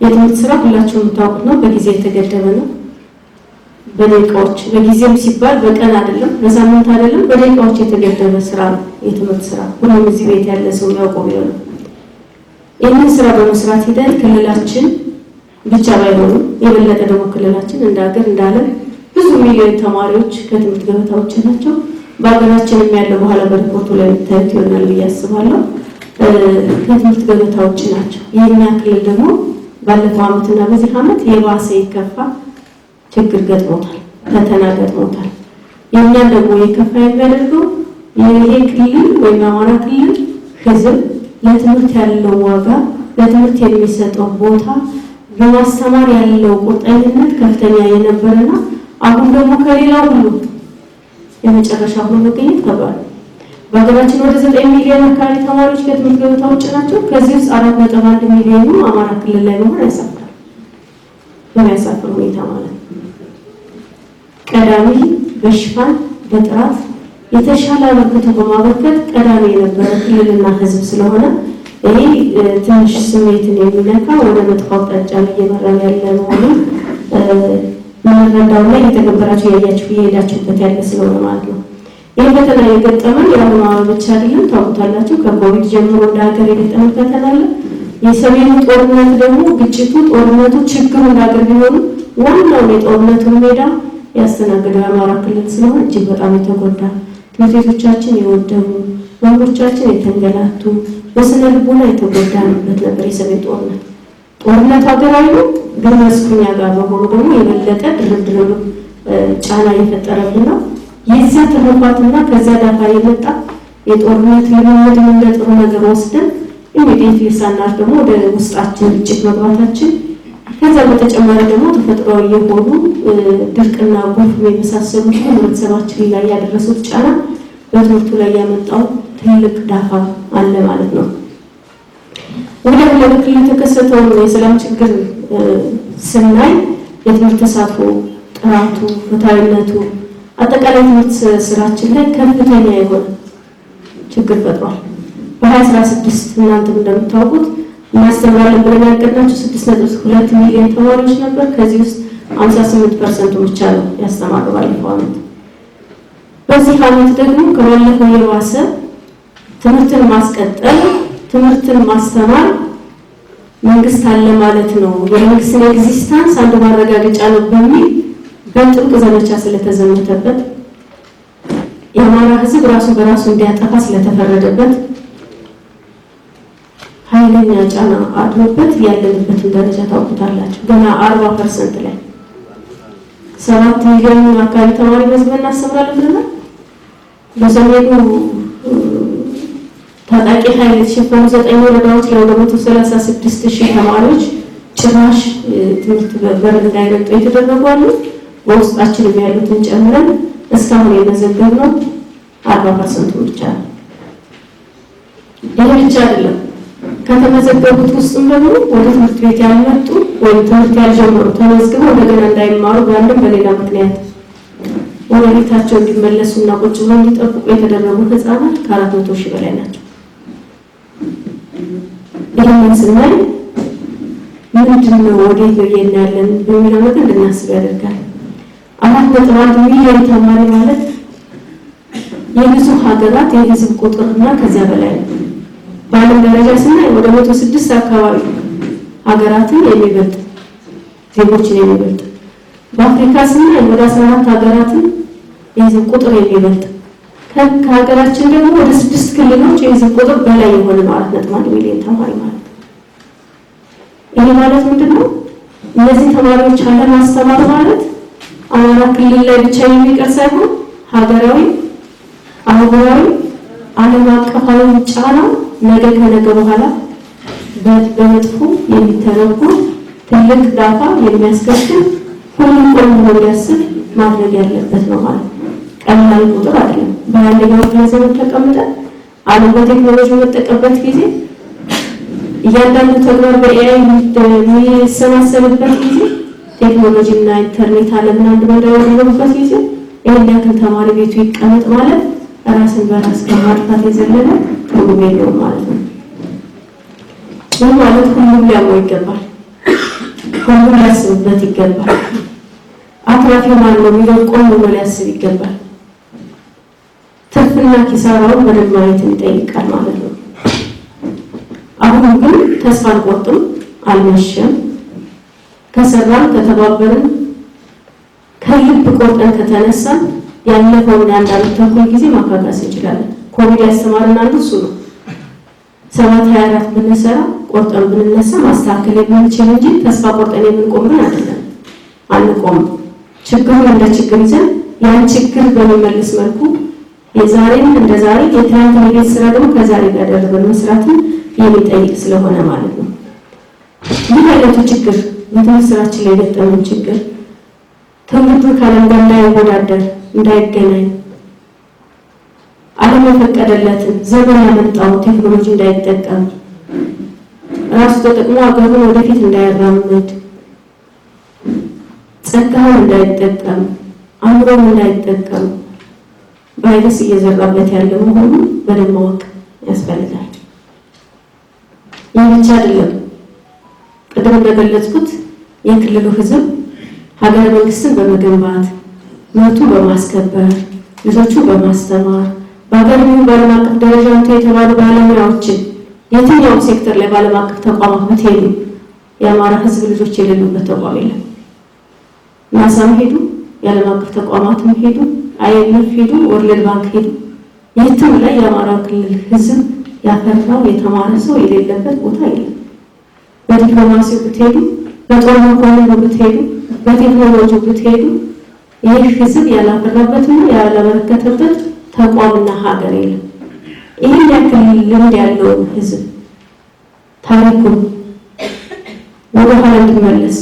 የትምህርት ስራ ሁላችሁም ታውቁት ነው። በጊዜ የተገደበ ነው። በደቂቃዎች በጊዜም ሲባል በቀን አይደለም፣ በሳምንት አይደለም፣ በደቂቃዎች የተገደበ ስራ ነው የትምህርት ስራ። ሁሉም እዚህ ቤት ያለ ሰው ያውቀው ቢሆን ይህንን ስራ በመስራት ሂደን ክልላችን ብቻ ባይሆኑ የበለጠ ደግሞ ክልላችን እንደ ሀገር እንዳለም ብዙ ሚሊዮን ተማሪዎች ከትምህርት ገበታ ውጭ ናቸው። በሀገራችንም ያለው በኋላ በሪፖርቱ ላይ ታዩት ይሆናል ብዬ አስባለሁ። ከትምህርት ገበታ ውጭ ናቸው። የኛ ክልል ደግሞ ባለፈው ዓመትና በዚህ ዓመት የባሰ የከፋ ችግር ገጥሞታል፣ ፈተና ገጥሞታል። የኛ ደግሞ የከፋ የሚያደርገው ይሄ ክልል ወይም አማራ ክልል ህዝብ ለትምህርት ያለው ዋጋ፣ ለትምህርት የሚሰጠው ቦታ፣ በማስተማር ያለው ቁርጠኝነት ከፍተኛ የነበረና አሁን ደግሞ ከሌላው ሁሉ የመጨረሻ ሆኖ መገኘት ከባድ። በሀገራችን ወደ 9 ሚሊዮን አካባቢ ተማሪዎች ከትምህርት ገበታ ውጭ ናቸው። ከዚህ ውስጥ 4.1 ሚሊዮኑ አማራ ክልል ላይ መሆን ያሳፍራል። በሚያሳፍር ሁኔታ ማለት ነው። ቀዳሚ በሽፋን በጥራት የተሻለ አበርክቶ በማበርከት ቀዳሚ የነበረ ክልልና ህዝብ ስለሆነ ይሄ ትንሽ ስሜትን የሚነካ ወደ መጥፎ አቅጣጫ እየመራ ያለ መሆኑ መረዳው ላይ የተገበራችሁ ያያችሁ እየሄዳችሁበት ያለ ስለሆነ ማለት ነው። ይህ ፈተና የገጠመን የአሁኑ ብቻ አይደለም፣ ታውቁታላችሁ። ከኮቪድ ጀምሮ እንደ ሀገር የገጠመን ፈተና አለ። የሰሜኑ ጦርነት ደግሞ ግጭቱ፣ ጦርነቱ፣ ችግሩ እንደ ሀገር ቢሆኑ ዋናው የጦርነቱን ሜዳ ያስተናገደው የአማራ ክልል ስለሆነ እጅግ በጣም የተጎዳ፣ ትምህርት ቤቶቻችን የወደሙ፣ ወንዶቻችን የተንገላቱ፣ በስነ ልቦና የተጎዳንበት ነበር የሰሜን ጦርነት። ጦርነቱ ሀገራዊ ነው፣ ግን መስኩኛ ጋር በሆኑ ደግሞ የበለጠ ድርድር ጫና የፈጠረብን ነው። የዚያ ትርፋትና ከዚያ ዳፋ የመጣ የጦርነት ልምምድ እንደ ጥሩ ነገር ወስደን ኢሚዲየትሊ ሳናርፍ ደግሞ ወደ ውስጣችን ግጭት መግባታችን፣ ከዛ በተጨማሪ ደግሞ ተፈጥሯዊ የሆኑ ድርቅና ጎርፍ የመሳሰሉት ህብረተሰባችን ላይ ያደረሱት ጫና በትምህርቱ ላይ ያመጣው ትልቅ ዳፋ አለ ማለት ነው። ወደ ክልል የተከሰተውን የሰላም ችግር ስናይ የትምህርት ተሳትፎ ጥራቱ፣ ፍትሃዊነቱ አጠቃላይ ትምህርት ስራችን ላይ ከፍተኛ የሆነ ችግር ፈጥሯል። በ2016 እናንተም እንደምታውቁት እናስተምራለን ብለን ያቀድናቸው 6.2 ሚሊዮን ተማሪዎች ነበር። ከዚህ ውስጥ 58% ብቻ ነው ያስተማረው ባለፈው ዓመት። በዚህ ዓመት ደግሞ ከባለፈው የባሰ ትምህርትን ማስቀጠል፣ ትምህርትን ማስተማር መንግስት አለ ማለት ነው፣ የመንግስት ኤግዚስተንስ አንዱ ማረጋገጫ ነው በሚል በጥብቅ ዘመቻ ስለተዘመተበት፣ የአማራ ህዝብ ራሱ በራሱ እንዲያጠፋ ስለተፈረደበት፣ ኃይለኛ ጫና አድሮበት ያለንበትን ደረጃ ታውቁታላችሁ። ገና 40% ላይ 7 ሚሊዮን አካባቢ ተማሪ መዝገብ እናስተምራለን ብለናል። በሰሜኑ ታጣቂ ኃይል የተሸፈኑ 9 ወረዳዎች ላይ 136,000 ተማሪዎች ጭራሽ ትምህርት በር እንዳይረግጡ የተደረጉ አሉ። በውስጣችን ያሉትን ጨምረን እስካሁን የመዘገብነው 40% ብቻ ነው። ይህ ብቻ አይደለም። ከተመዘገቡት ውስጥም ደግሞ ወደ ትምህርት ቤት ያልመጡ ወይም ትምህርት ያልጀመሩ ተመዝግበው እንደገና እንዳይማሩ በአንድም በሌላ ምክንያት ወደ ቤታቸው እንዲመለሱና ቁጭ ብለው እንዲጠብቁ የተደረጉ ህፃናት ከ400,000 በላይ ናቸው። ይህንን ስናይ ምንድነው ወዴት ነው ያለን በሚለው ነገር እንድናስብ ያደርጋል። 4.1 ሚሊዮን ተማሪ ማለት የብዙ ሀገራት የህዝብ ቁጥርና ከዚያ በላይ ነው። በዓለም ደረጃ ስናይ ወደ 106 አካባቢ ሀገራትን የሚበልጥ ዜጎችን የሚበልጥ፣ በአፍሪካ ስናይ ወደ 14 ሀገራትን የህዝብ ቁጥር የሚበልጥ፣ ከሀገራችን ደግሞ ወደ 6 ክልሎች የህዝብ ቁጥር በላይ የሆነ ነው 4.1 ሚሊዮን ተማሪ ማለት። ይሄ ማለት ምንድነው? እነዚህ ተማሪዎች አለማስተማር ማለት አማራ ክልል ላይ ብቻ የሚቀር ሳይሆን ሀገራዊ፣ አህጉራዊ፣ ዓለም አቀፋዊ ጫና ነገ ከነገ በኋላ በመጥፎ የሚተረጎም ትልቅ ዳፋ የሚያስከትል ሁሉም ቆም ብሎ ሊያስብ ማድረግ ያለበት ነው ማለት ነው። ቀላል ቁጥር አይደለም። በአንደኛው ክፍለ ዘመን ተቀምጠን ዓለም በቴክኖሎጂ በመጠቀምበት ጊዜ እያንዳንዱ ተግባር በኤአይ የሚሰባሰብበት ጊዜ ቴክኖሎጂና ኢንተርኔት ዓለምን አንድ ወደሆነበት ጊዜ ይሄን ያክል ተማሪ ቤቱ ይቀመጥ ማለት ራስን በራስ ከማጥፋት የዘለለ ትርጉም የለውም ማለት ነው። ይህ ማለት ሁሉም ሊያውቀው ይገባል። ሁሉም ሊያስብበት ይገባል። አትራፊው ማን ነው የሚለው ቆም ብሎ ሊያስብ ይገባል። ትርፍና ኪሳራውን በደንብ ማየት ይጠይቃል ማለት ነው። አሁን ግን ተስፋ አንቆርጥም፣ አልመሸም። ከሰራን ከተባበርን ከልብ ቆርጠን ከተነሳን ያለፈውን አንድ ዓመት ተኩል ጊዜ ማካካስ እንችላለን። ኮቪድ ያስተማረን አንዱ እሱ ነው። 7/24 ብንሰራ ቆርጠን ብንነሳ ማስተካከል የምንችል እንጂ ተስፋ ቆርጠን የምንቆምን አይደለም። አንቆምም። ችግሩን እንደ ችግር ይዘን ያን ችግር በሚመልስ መልኩ የዛሬን እንደ ዛሬ የትናንት የቤት ስራ ደግሞ ከዛሬ ጋር ደርበን መስራትን የሚጠይቅ ስለሆነ ማለት ነው። ይህ አይነቱ ችግር በትምህርት ስራችን ላይ የገጠመን ችግር ትምህርቱ ከዓለም ጋር እንዳይወዳደር እንዳይገናኝ ዓለም የፈቀደለትን ዘመን ያመጣው ቴክኖሎጂ እንዳይጠቀም ራሱ ተጠቅሞ ሀገሩን ወደፊት እንዳያራምድ ጸጋውን እንዳይጠቀም አእምሮውን እንዳይጠቀም ቫይረስ እየዘራበት ያለ መሆኑን በደንብ ማወቅ ያስፈልጋል። ይህ ብቻ አይደለም። ቅድም እንደገለጽኩት የክልሉ ሕዝብ ሀገረ መንግስትን በመገንባት መብቱ በማስከበር ልጆቹ በማስተማር በሀገር በዓለም አቀፍ ደረጃ የተባሉ ባለሙያዎችን የትኛውም ሴክተር ላይ በዓለም አቀፍ ተቋማት ብትሄዱ የአማራ ሕዝብ ልጆች የሌሉበት ተቋም የለም። ናሳም ሄዱ፣ የዓለም አቀፍ ተቋማትም ሄዱ፣ IMF ሄዱ፣ ወርልድ ባንክ ሄዱ፣ የትም ላይ የአማራ ክልል ሕዝብ ያፈራው የተማረ ሰው የሌለበት ቦታ የለም። በዲፕሎማሲው ብትሄዱ፣ በጦር መኮንኑ ብትሄዱ፣ በቴክኖሎጂው ብትሄዱ ይህ ሕዝብ ያላፈራበትና ያላበረከተበት ተቋምና ሀገር የለም። ይህን ያክል ልምድ ያለው ሕዝብ ታሪኩን ወደ ኋላ እንዲመለስ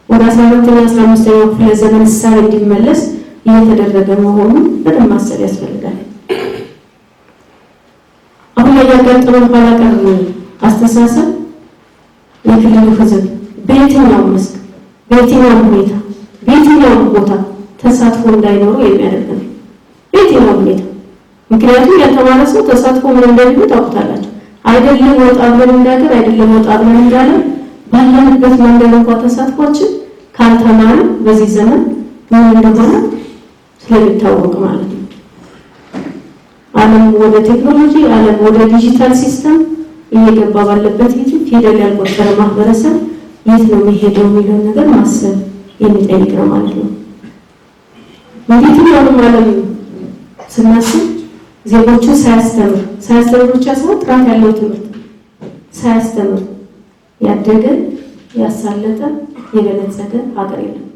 ወደ 14ኛ 15ኛው ክፍለ ዘመን እሳቤ እንዲመለስ እየተደረገ መሆኑን በደንብ ማሰብ ያስፈልጋል። አሁን ላይ ያጋጠመን ኋላ ቀር አስተሳሰብ የክልሉ ሕዝብ በየትኛውም መስክ በየትኛውም ሁኔታ በየትኛውም ቦታ ተሳትፎ እንዳይኖሩ የሚያደርግ ነው። በየትኛውም ሁኔታ ምክንያቱም ያልተማረ ሰው ተሳትፎ ምን እንደሚሆን ታውቁታላችሁ። አይደለም ወጣ ብለን እንዳገር አይደለም ወጣ ብለን እንዳለ ባለንበት መንገድ እንኳን ተሳትፏችን ካልተማረ በዚህ ዘመን ምን እንደሆነ ስለሚታወቅ ማለት ነው። ዓለም ወደ ቴክኖሎጂ ዓለም ወደ ዲጂታል ሲስተም እየገባ ባለበት ጊዜ ፊደል ያልቆጠረ ማህበረሰብ የት ነው የሚሄደው የሚለውን ነገር ማሰብ የሚጠይቅ ነው ማለት ነው። እንዴት ነው ዓለም ስናስብ ዜጎችን ሳያስተምር ብቻ ሳይሆን ጥራት ያለው ትምህርት ሳያስተምር ያደገ ያሳለጠ የበለጸገ ሀገር የለም።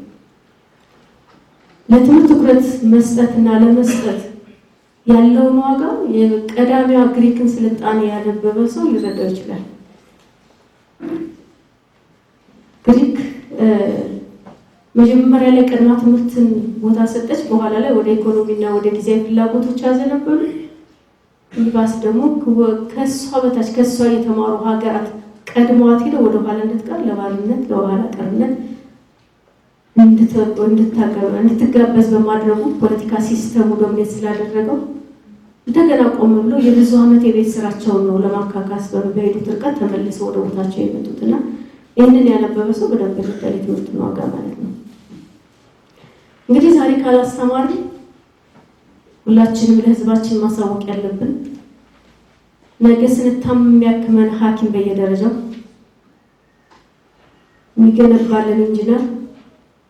ለትምህርት ትኩረት መስጠትና ለመስጠት ያለውን ዋጋ የቀዳሚዋ ግሪክን ስልጣኔ ያነበበ ሰው ሊረዳው ይችላል። ግሪክ መጀመሪያ ላይ ቀድማ ትምህርትን ቦታ ሰጠች። በኋላ ላይ ወደ ኢኮኖሚና ወደ ዲዛይን ፍላጎቶች ያዘነበሉ። ይባስ ደግሞ ከሷ በታች ከሷ የተማሩ ሀገራት ቀድመዋት ሄደው ወደ ኋላ እንድትቀር ለባርነት ለኋላ ቀርነት እንድትጋበዝ በማድረጉ ፖለቲካ ሲስተሙ ዶሚኔት ስላደረገው እንደገና ቆም ብሎ የብዙ ዓመት የቤት ስራቸውን ነው ለማካካስ በሚሄዱት ርቀት ተመልሰው ወደ ቦታቸው የመጡትና ይህንን ያነበበ ሰው በደንብ ይረዳል የትምህርትን ዋጋ ማለት ነው። እንግዲህ ዛሬ ካላስተማሪ ሁላችንም ለህዝባችን ማሳወቅ ያለብን ነገ ስንታመም የሚያክመን ሐኪም በየደረጃው የሚገነባልን ኢንጂነር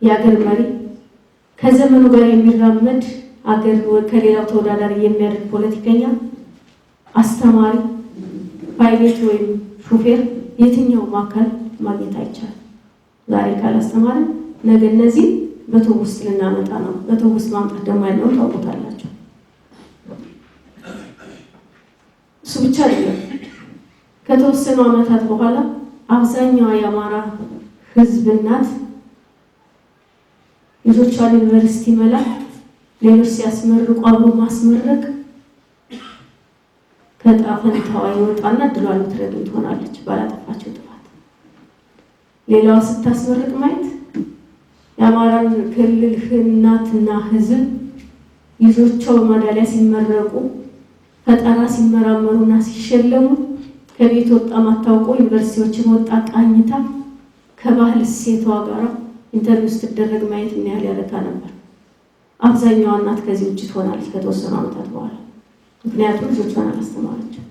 የአገር መሪ ከዘመኑ ጋር የሚራመድ አገር ከሌላው ተወዳዳሪ የሚያደርግ ፖለቲከኛ አስተማሪ ፓይለት ወይም ሹፌር የትኛውም አካል ማግኘት አይቻልም። ዛሬ ካላስተማሪ ነገ እነዚህ በትውስጥ ልናመጣ ነው። በትውስጥ ማምጣት ደግሞ ያለው ታውቁታላችሁ። እሱ ብቻ አይደለም። ከተወሰኑ ዓመታት በኋላ አብዛኛው የአማራ ህዝብ እናት ልጆቿን ዩኒቨርሲቲ መላክ ሌሎች ሲያስመርቁ አብሮ ማስመረቅ ከጣፈንታዋ ይወጣና ድሏን ልትረግም ትሆናለች ባላጠፋቸው ጥፋት። ሌላዋ ስታስመርቅ ማየት የአማራን ክልል እናትና ህዝብ ልጆቿ በማዳሊያ ሲመረቁ ፈጠራ ሲመራመሩና ሲሸለሙ ከቤት ወጣ ማታውቀው ዩኒቨርሲቲዎችን ወጣ ቃኝታ ከባህል እሴቷ ጋር ኢንተርቪው ስትደረግ ማየት ምን ያህል ያረካ ነበር። አብዛኛዋ እናት ከዚህ ውጭ ትሆናለች ከተወሰኑ ዓመታት በኋላ። ምክንያቱም ልጆቿን አላስተማረችም።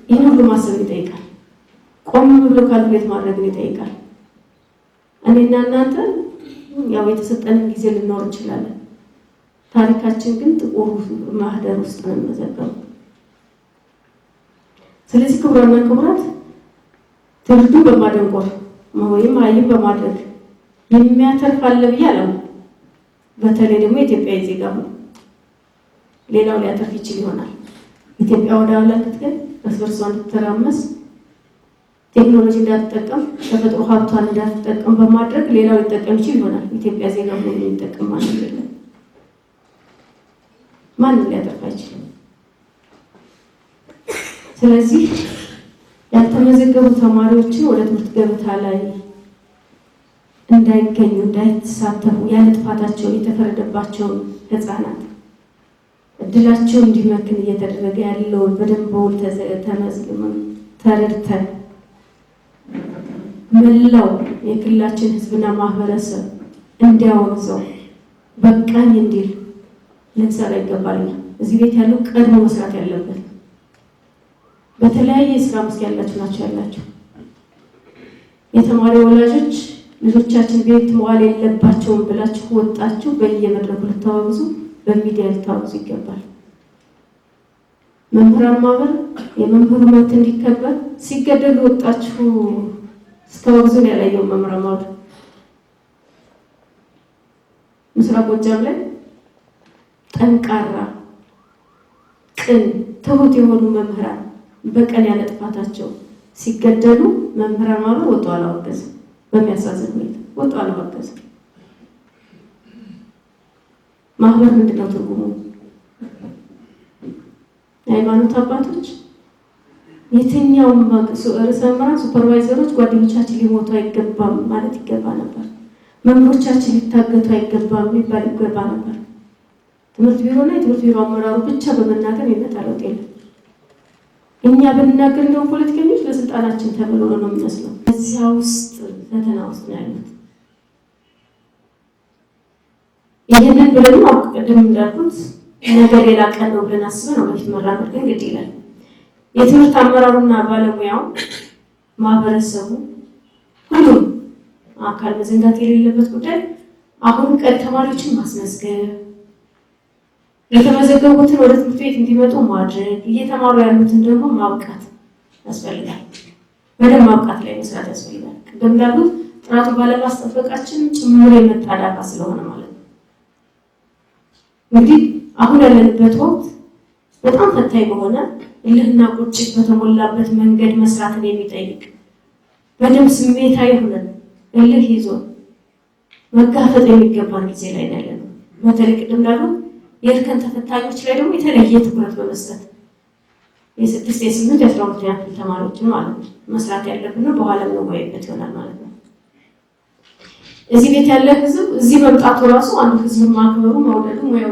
ይህን ሁሉ ማሰብ ይጠይቃል። ቆም ብሎ ካልኩሌት ማድረግን ይጠይቃል። እኔና እናንተ ያው የተሰጠንን ጊዜ ልኖር እንችላለን። ታሪካችን ግን ጥቁር ማህደር ውስጥ ነው የሚመዘገበው። ስለዚህ ክቡራንና ክቡራት ትውልዱ በማደንቆር ወይም አይን በማድረግ የሚያተርፍ አለ ብዬ አላምንም። በተለይ ደግሞ ኢትዮጵያዊ ዜጋ ነው። ሌላው ሊያተርፍ ይችል ይሆናል። ኢትዮጵያ ወደ ኋላ ልትገኝ እርስ በርሷ እንድትተራመስ ቴክኖሎጂ እንዳትጠቀም ተፈጥሮ ሀብቷን እንዳትጠቀም በማድረግ ሌላው ሊጠቀም ይችል ይሆናል። ኢትዮጵያ ዜጋ ሆኖ የሚጠቀም ማለት የለም። ማንም ሊያተርፍ አይችልም። ስለዚህ ያልተመዘገቡ ተማሪዎችን ወደ ትምህርት ገበታ ላይ እንዳይገኙ እንዳይተሳተፉ ያለ ጥፋታቸው የተፈረደባቸውን ህፃናት እድላቸው እንዲመክን እየተደረገ ያለውን በደንብ በውል ተመዝግበን ተረድተን መላው የክልላችን ህዝብና ማህበረሰብ እንዲያወግዘው በቃኝ እንዲል ልንሰራ ይገባል። እዚህ ቤት ያለው ቀድሞ መስራት ያለበት በተለያየ የስራ መስክ ያላችሁ ናቸው ያላችሁ የተማሪ ወላጆች ልጆቻችን ቤት መዋል የለባቸውም ብላችሁ ወጣችሁ በየመድረኩ ልታወግዙ በሚዲያ ልታወግዙ ይገባል። መምህራን ማህበር የመምህሩ መብት እንዲከበር ሲገደሉ ወጣችሁ ስታወግዙን ያላየው መምህራን ማህበር ምስራቅ ጎጃም ላይ ጠንካራ ቅን ትሁት የሆኑ መምህራን በቀን ያለ ጥፋታቸው ሲገደሉ መምህራን ማህበር ወጥቶ አላወገዘም። በሚያሳዝን ሁኔታ ወጥቶ አላወገዘም። ማህበር ምንድነው ትርጉሙ? የሃይማኖት አባቶች የትኛውም ርዕሰ መምህራን ሱፐርቫይዘሮች ጓደኞቻችን ሊሞቱ አይገባም ማለት ይገባ ነበር። መምህሮቻችን ሊታገቱ አይገባም ሊባል ይገባ ነበር። ትምህርት ቢሮና የትምህርት ቢሮ አመራሩ ብቻ በመናገር የሚመጣ ለውጥ የለም። እኛ ብንናገር እንደው ፖለቲከኞች ለስልጣናችን ተብሎ ነው የሚመስለው። እዚያ ውስጥ ፈተና ውስጥ ነው ያሉት። ይህንን ብለን ቅድም እንዳልኩት ነገር ሌላ ቀን ነው ብለን አስበን ነው በፊት መራመድ ግን ግድ ይላል። የትምህርት አመራሩና ባለሙያው ማህበረሰቡ ሁሉም አካል መዘንጋት የሌለበት ጉዳይ አሁን ቀሪ ተማሪዎችን ማስመዝገብ የተመዘገቡትን ወደ ትምህርት ቤት እንዲመጡ ማድረግ እየተማሩ ያሉትን ደግሞ ማብቃት ያስፈልጋል። በደንብ ማብቃት ላይ መስራት ያስፈልጋል። ቅድም እንዳልኩት ጥራቱን ባለማስጠበቃችን ጭምር የመጣ ዳታ ስለሆነ ማለት ነው። እንግዲህ አሁን ያለንበት ወቅት በጣም ፈታኝ በሆነ እልህና ቁጭት በተሞላበት መንገድ መስራትን የሚጠይቅ በደንብ ስሜታዊ ሆነን እልህ ይዞ መጋፈጥ የሚገባን ጊዜ ላይ ያለነው። በተለይ ቅድም እንዳልኩት የእርከን ተፈታኞች ላይ ደግሞ የተለየ ትኩረት በመስጠት የ6 የ8 የ12 ያክል ተማሪዎችን ማለት ነው መስራት ያለብን ነው። በኋላ እንወያይበት ይሆናል ማለት ነው። እዚህ ቤት ያለ ህዝብ እዚህ መምጣቱ ራሱ አንዱ ህዝብ ማክበሩ መውደዱ ወይ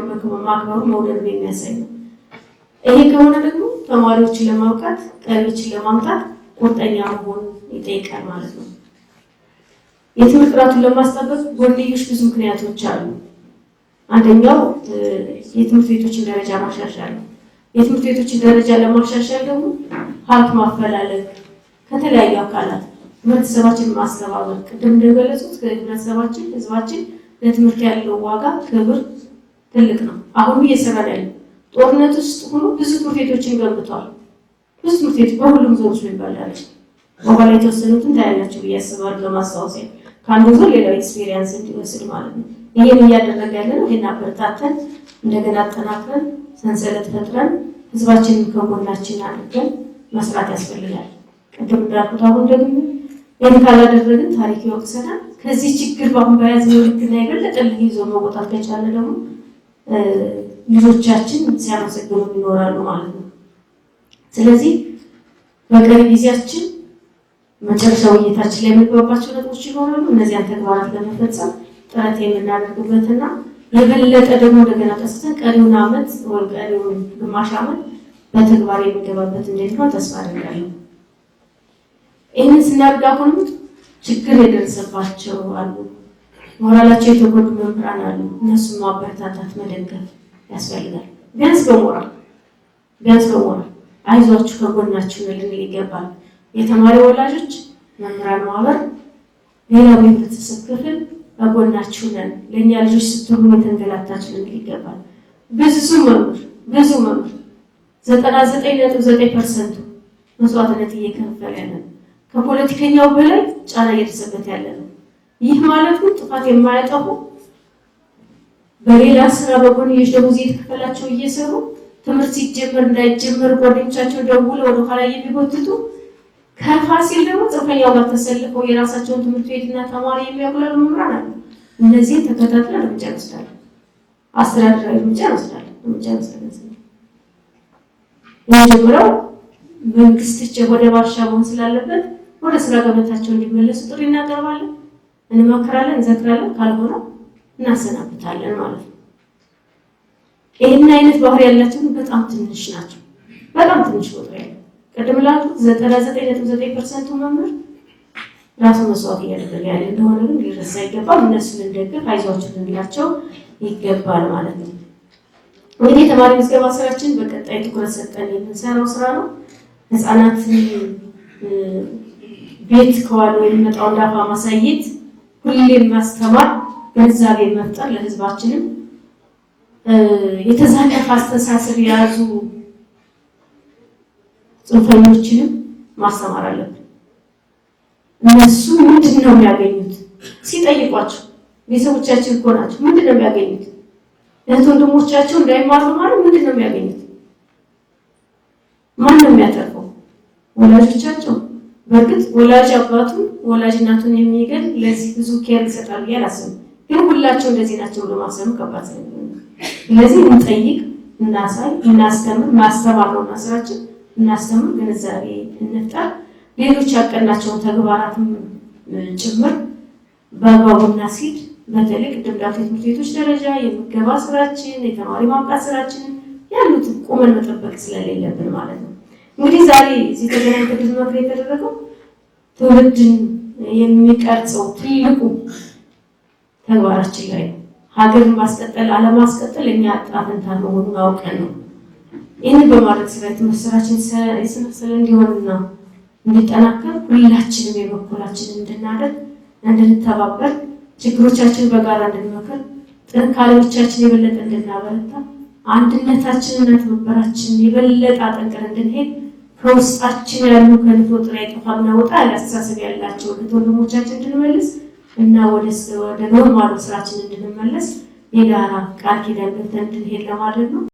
ማክበሩ መውደዱ የሚያሳይ ነው። ይሄ ከሆነ ደግሞ ተማሪዎችን ለማውቃት ቀሪዎችን ለማምጣት ቁርጠኛ መሆን ይጠይቃል ማለት ነው። የትምህርት ጥራቱን ለማስጠበቅ ጎንዮሽ ብዙ ምክንያቶች አሉ። አንደኛው የትምህርት ቤቶችን ደረጃ ማሻሻል ነው። የትምህርት ቤቶችን ደረጃ ለማሻሻል ደግሞ ሀብት ማፈላለግ ከተለያዩ አካላት ህብረተሰባችን ማስተባበር ቅድም እንደገለጹት ህብረተሰባችን ህዝባችን ለትምህርት ያለው ዋጋ ክብር ትልቅ ነው። አሁን እየሰራን ያለው ጦርነት ውስጥ ሆኖ ብዙ ትምህርት ቤቶችን ገንብተዋል። ብዙ ትምህርት ቤቶች በሁሉም ዞኖች ይባላል። በኋላ የተወሰኑትን ታያላችሁ ብዬ አስባለሁ። ለማስታወስ ከአንዱ ዞን ሌላው ኤክስፔሪየንስ እንዲወስድ ማለት ነው። ይሄን እያደረገ ያለ ነው። ይሄን አበረታተን እንደገና አጠናክረን ሰንሰለት ፈጥረን ህዝባችንን ከጎናችን አድርገን መስራት ያስፈልጋል። ቅድም እንዳልኩት አሁን ደግሞ ይህን ካላደረግን ታሪክ ይወቅሰናል። ከዚህ ችግር በአሁን በያዝነው ልክና የበለጠ ይዞ መወጣት ከቻለ ደግሞ ልጆቻችን ሲያመሰግኑ ይኖራሉ ማለት ነው። ስለዚህ በቀሪ ጊዜያችን መጨረሻ ውይይታችን ላይ የምንገባባቸው ነጥቦች ይኖራሉ። እነዚያን ተግባራት ለመፈጸም ጥረት የምናደርግበትና የበለጠ ደግሞ እንደገና ቀስተን ቀሪውን ዓመት ወይ ቀሪውን ግማሽ ዓመት በተግባር የሚገባበት እንዴት ነው ተስፋ አደርጋለሁ። ይህንን ስናደርግ አሁንም ችግር የደረሰባቸው አሉ፣ ሞራላቸው የተጎዱ መምህራን አሉ። እነሱን ማበረታታት መደገፍ ያስፈልጋል። ቢያንስ በሞራል አይዟችሁ ከጎናችሁ ልንል ይገባል። የተማሪ ወላጆች፣ መምህራን ማህበር፣ ሌላው የህብረተሰብ ክፍል ከጎናችሁ ነን፣ ለእኛ ልጆች ስትሆኑ የተንገላታችሁ ልንል ይገባል። ብዙ መምህር 99.9% መስዋዕትነት እየከፈለ ያለ ነው። ከፖለቲከኛው በላይ ጫና እየደረሰበት ያለ ነው። ይህ ማለት ግን ጥፋት የማያጠፉ በሌላ ስራ በጎንዮሽ ደሞዝ እየተከፈላቸው እየሰሩ ትምህርት ሲጀመር እንዳይጀመር ጓደኞቻቸው ደውለው ወደ ኋላ የሚጎትቱ ከፋሲል ደግሞ ጽንፈኛው ጋር ተሰልፈው የራሳቸውን ትምህርት ቤትና ተማሪ የሚያጉላሉ መምህራን አሉ። እነዚህን ተከታትለን እርምጃ እንወስዳለን። አስተዳደራዊ እርምጃ እንወስዳለን። የመጀመሪያው መንግስት ወደ ባሻ መሆን ስላለበት ወደ ስራ ገበታቸው እንዲመለሱ ጥሪ እናቀርባለን፣ እንመክራለን፣ እንዘክራለን። ካልሆነ እናሰናብታለን ማለት ነው። ይህን አይነት ባህሪ ያላቸው በጣም ትንሽ ናቸው። በጣም ትንሽ ቁጥር ያለው ቅድም ላልኩት 99.9% መምህር ራሱ መስዋዕት እያደረገ ያለ እንደሆነ ግን ሊረሳ ይገባል። እነሱን እንደግፍ፣ አይዟችሁ ልንላቸው ይገባል ማለት ነው። እንግዲህ ተማሪ ምዝገባ ስራችን በቀጣይ ትኩረት ሰጠን የምንሰራው ስራ ነው። ህፃናት ቤት ከዋሉ የሚመጣውን ዳፋ ማሳየት፣ ሁሌም ማስተማር፣ ግንዛቤ መፍጠር፣ ለህዝባችንም የተዛነፈ አስተሳሰብ የያዙ ጽንፈኞችንም ማስተማር አለብን። እነሱ ምንድን ነው የሚያገኙት ሲጠይቋቸው፣ ቤተሰቦቻችን እኮ ናቸው። ምንድን ነው የሚያገኙት? እህት ወንድሞቻቸው እንዳይማሩ ማለት ምንድን ነው የሚያገኙት? ማን ነው የሚያተርፈው? ወላጆቻቸው። በእርግጥ ወላጅ አባቱን ወላጅ እናቱን የሚገል ለዚህ ብዙ ኬር ይሰጣል ብዬ አላስብም። ግን ሁላቸው እንደዚህ ናቸው ብሎ ማሰቡ ከባድ ስለሚሆን ስለዚህ እንጠይቅ፣ እናሳይ፣ እናስተምር። ማስተማር ነው ስራችን። እናስተምር፣ ግንዛቤ እንፍጠር። ሌሎች ያቀናቸውን ተግባራትም ጭምር በአግባቡ እናስሂድ። በተለይ ቅድም እንዳልኩት ትምህርት ቤቶች ደረጃ የምገባ ስራችን፣ የተማሪ ማብቃት ስራችን ያሉት ቁመን መጠበቅ ስለሌለብን ማለት ነው። እንግዲህ ዛሬ እዚህ ተገናኝተን ምክር የተደረገው ትውልድን የሚቀርጸው ትልቁ ተግባራችን ላይ ነው። ሀገርን ማስቀጠል አለማስቀጠል እኛ ዕጣ ፈንታ መሆኑን አውቀን ነው። ይህንን በማድረግ ስራ የተመሰራችን የስነስለ እንዲሆንና እንዲጠናከር ሁላችንም የበኩላችንን እንድናደርግ፣ እንድንተባበር፣ ችግሮቻችን በጋራ እንድንመክር፣ ጥንካሬዎቻችን የበለጠ እንድናበረታ፣ አንድነታችንና ትብብራችንን የበለጠ አጠንክረን እንድንሄድ ከውስጣችን ያሉ ከንቶ ጥራ የጠፋና ወጣ ያለ አስተሳሰብ ያላቸው ወንድሞቻችን እንድንመልስ እና ወደ ኖርማሉ ስራችን እንድንመለስ የጋራ ቃል ኪዳን ገብተን እንድንሄድ ለማድረግ ነው።